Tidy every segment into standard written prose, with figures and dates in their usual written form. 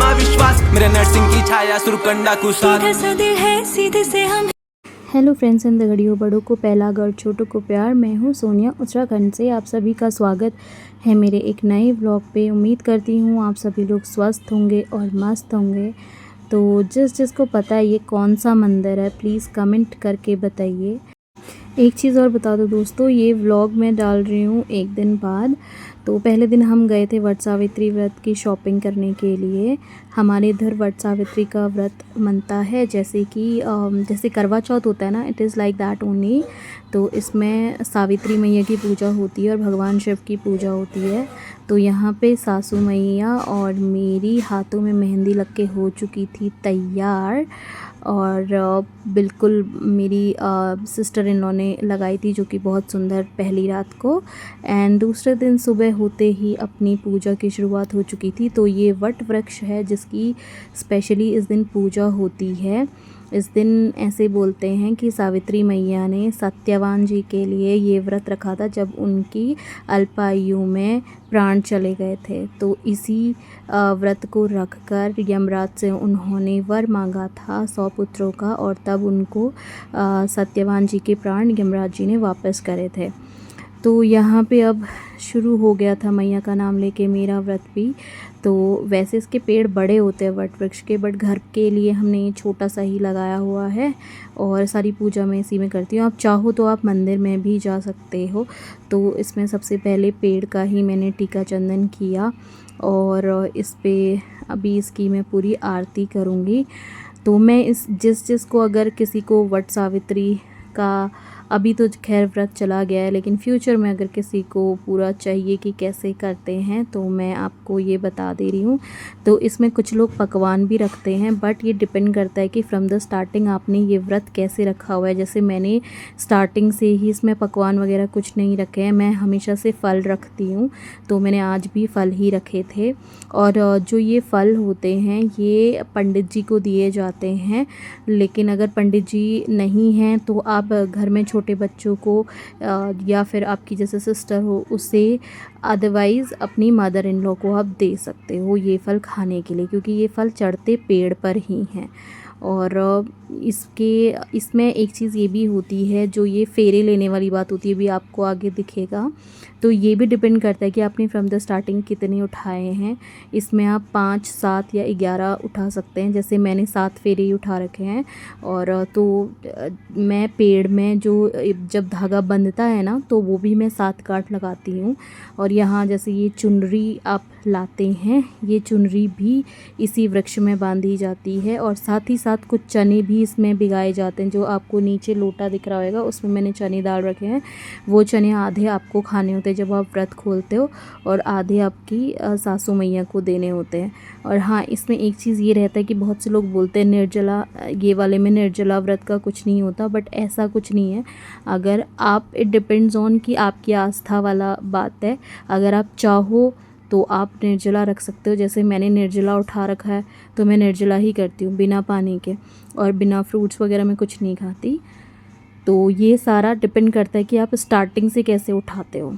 आत्मविश्वास, मेरे नर्सिंग की छाया सुरकंडा कुसाद। सीधा सा दिल है, सीधे से हम। हेलो फ्रेंड्स एंड दगड़ियों, बड़ों को पहला गढ़ छोटों को प्यार। मैं हूँ सोनिया उत्तराखंड से। आप सभी का स्वागत है मेरे एक नए व्लॉग पे। उम्मीद करती हूँ आप सभी लोग स्वस्थ होंगे और मस्त होंगे। तो जिसको पता है ये कौन सा मंदिर है, प्लीज़ कमेंट करके बताइए। एक चीज़ और बता दो दोस्तों, ये व्लॉग मैं डाल रही हूँ एक दिन बाद। तो पहले दिन हम गए थे वट सावित्री व्रत की शॉपिंग करने के लिए। हमारे इधर वट सावित्री का व्रत मनता है, जैसे कि जैसे करवा चौथ होता है ना, it is like that only. तो इसमें सावित्री मैया की पूजा होती है और भगवान शिव की पूजा होती है। तो यहाँ पे सासू मैया और मेरी हाथों में मेहंदी लग के हो चुकी थी तैयार, और बिल्कुल मेरी सिस्टर इन लॉ ने लगाई थी, जो कि बहुत सुंदर पहली रात को। एंड दूसरे दिन सुबह होते ही अपनी पूजा की शुरुआत हो चुकी थी। तो ये वट वृक्ष है जिसकी स्पेशली इस दिन पूजा होती है। इस दिन ऐसे बोलते हैं कि सावित्री मैया ने सत्यवान जी के लिए ये व्रत रखा था जब उनकी अल्पायु में प्राण चले गए थे। तो इसी व्रत को रखकर यमराज से उन्होंने वर मांगा था 100 पुत्रों का, और तब उनको सत्यवान जी के प्राण यमराज जी ने वापस करे थे। तो यहाँ पे अब शुरू हो गया था मैया का नाम लेके मेरा व्रत भी। तो वैसे इसके पेड़ बड़े होते हैं वट वृक्ष के, बट घर के लिए हमने ये छोटा सा ही लगाया हुआ है और सारी पूजा मैं इसी में करती हूँ। आप चाहो तो आप मंदिर में भी जा सकते हो। तो इसमें सबसे पहले पेड़ का ही मैंने टीका चंदन किया, और इस पे अभी इसकी मैं पूरी आरती करूँगी। तो मैं इस जिस को अगर किसी को वट सावित्री का, अभी तो खैर व्रत चला गया है, लेकिन फ्यूचर में अगर किसी को पूरा चाहिए कि कैसे करते हैं, तो मैं आपको ये बता दे रही हूँ। तो इसमें कुछ लोग पकवान भी रखते हैं, बट ये डिपेंड करता है कि फ्रॉम द स्टार्टिंग आपने ये व्रत कैसे रखा हुआ है। जैसे मैंने स्टार्टिंग से ही इसमें पकवान वगैरह कुछ नहीं रखे हैं, मैं हमेशा से फल रखती हूँ। तो मैंने आज भी फल ही रखे थे। और जो ये फल होते हैं ये पंडित जी को दिए जाते हैं, लेकिन अगर पंडित जी नहीं हैं तो आप घर में छोटे बच्चों को या फिर आपकी जैसे सिस्टर हो उसे, अदरवाइज़ अपनी मदर इन लॉ को आप दे सकते हो ये फल खाने के लिए, क्योंकि ये फल चढ़ते पेड़ पर ही हैं। और इसमें एक चीज़ ये भी होती है, जो ये फेरे लेने वाली बात होती है, भी आपको आगे दिखेगा। तो ये भी डिपेंड करता है कि आपने फ्रॉम द स्टार्टिंग कितने उठाए हैं। इसमें आप 5, 7 या 11 उठा सकते हैं। जैसे मैंने 7 फेरे ही उठा रखे हैं। और तो मैं पेड़ में जो जब धागा बंधता है ना, तो वो भी मैं 7 गांठ लगाती हूँ। और यहाँ जैसे ये चुनरी आप लाते हैं, ये चुनरी भी इसी वृक्ष में बांधी जाती है। और साथ ही साथ कुछ चने भी इसमें भिगाए जाते हैं। जो आपको नीचे लोटा दिख रहा होगा उसमें मैंने चने डाल रखे हैं। वो चने आधे आपको खाने होते हैं जब आप व्रत खोलते हो, और आधे आपकी सासू मैया को देने होते हैं। और हाँ, इसमें एक चीज़ ये रहता है कि बहुत से लोग बोलते हैं निर्जला, ये वाले में निर्जला व्रत का कुछ नहीं होता, बट ऐसा कुछ नहीं है। अगर आप, इट डिपेंड्स ऑन कि आपकी आस्था वाला बात है। अगर आप चाहो तो आप निर्जला रख सकते हो। जैसे मैंने निर्जला उठा रखा है, तो मैं निर्जला ही करती हूँ बिना पानी के, और बिना फ्रूट्स वगैरह में कुछ नहीं खाती। तो ये सारा डिपेंड करता है कि आप स्टार्टिंग से कैसे उठाते हो।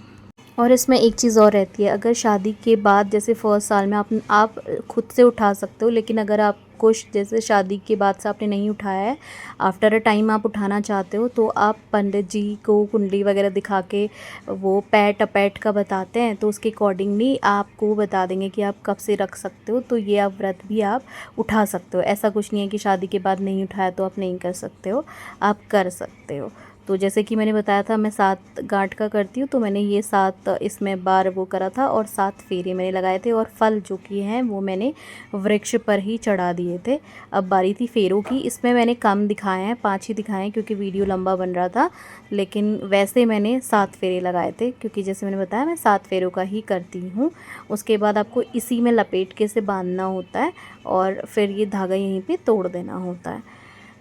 और इसमें एक चीज़ और रहती है, अगर शादी के बाद जैसे फर्स्ट साल में आप खुद से उठा सकते हो, लेकिन अगर आपको जैसे शादी के बाद से आपने नहीं उठाया है, आफ्टर अ टाइम आप उठाना चाहते हो, तो आप पंडित जी को कुंडली वगैरह दिखा के वो पैट अपैट का बताते हैं, तो उसके अकॉर्डिंगली आपको बता देंगे कि आप कब से रख सकते हो। तो ये आप व्रत भी आप उठा सकते हो। ऐसा कुछ नहीं है कि शादी के बाद नहीं उठाया तो आप नहीं कर सकते हो, आप कर सकते हो। तो जैसे कि मैंने बताया था मैं 7 गांठ का करती हूँ, तो मैंने ये 7 इसमें बार वो करा था, और 7 फेरे मैंने लगाए थे। और फल जो कि हैं वो मैंने वृक्ष पर ही चढ़ा दिए थे। अब बारी थी फेरों की। इसमें मैंने कम दिखाए हैं, 5 ही दिखाए हैं, क्योंकि वीडियो लंबा बन रहा था। लेकिन वैसे मैंने 7 फेरे लगाए थे, क्योंकि जैसे मैंने बताया मैं 7 फेरों का ही करती हूँ। उसके बाद आपको इसी में लपेट के से बांधना होता है, और फिर ये धागा यहीं पे तोड़ देना होता है।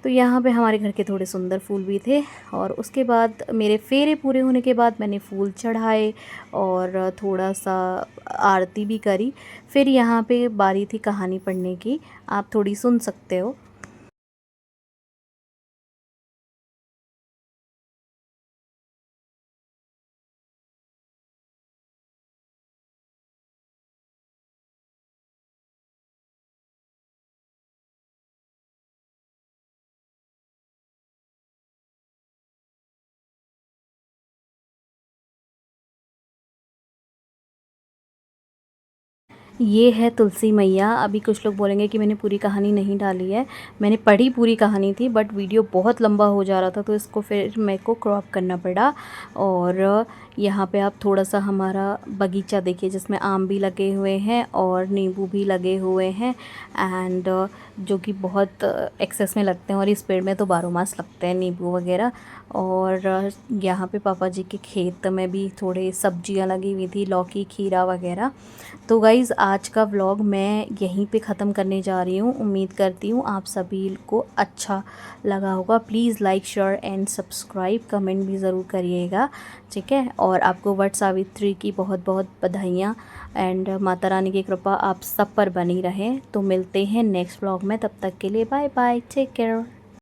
तो यहाँ पे हमारे घर के थोड़े सुंदर फूल भी थे। और उसके बाद मेरे फेरे पूरे होने के बाद मैंने फूल चढ़ाए और थोड़ा सा आरती भी करी। फिर यहाँ पे बारी थी कहानी पढ़ने की, आप थोड़ी सुन सकते हो। ये है तुलसी मैया। अभी कुछ लोग बोलेंगे कि मैंने पूरी कहानी नहीं डाली है, मैंने पढ़ी पूरी कहानी थी, बट वीडियो बहुत लंबा हो जा रहा था तो इसको फिर मेरे को क्रॉप करना पड़ा। और यहाँ पे आप थोड़ा सा हमारा बगीचा देखिए जिसमें आम भी लगे हुए हैं और नींबू भी लगे हुए हैं, एंड जो कि बहुत एक्सेस में लगते हैं, और इस पेड़ में तो 12 मास लगते हैं नींबू वगैरह। और यहाँ पे पापा जी के खेत में भी थोड़े सब्जियां लगी हुई थी, लौकी, खीरा वगैरह। तो गाइज़ आज का व्लॉग मैं यहीं पे ख़त्म करने जा रही हूँ। उम्मीद करती हूँ आप सभी को अच्छा लगा होगा। Please like, share and subscribe, comment भी ज़रूर करिएगा, ठीक है। और आपको वट सावित्री की बहुत बहुत बधाइयाँ, एंड माता रानी की कृपा आप सब पर बनी रहे। तो मिलते हैं नेक्स्ट व्लॉग में, तब तक के लिए बाय बाय, टेक केयर।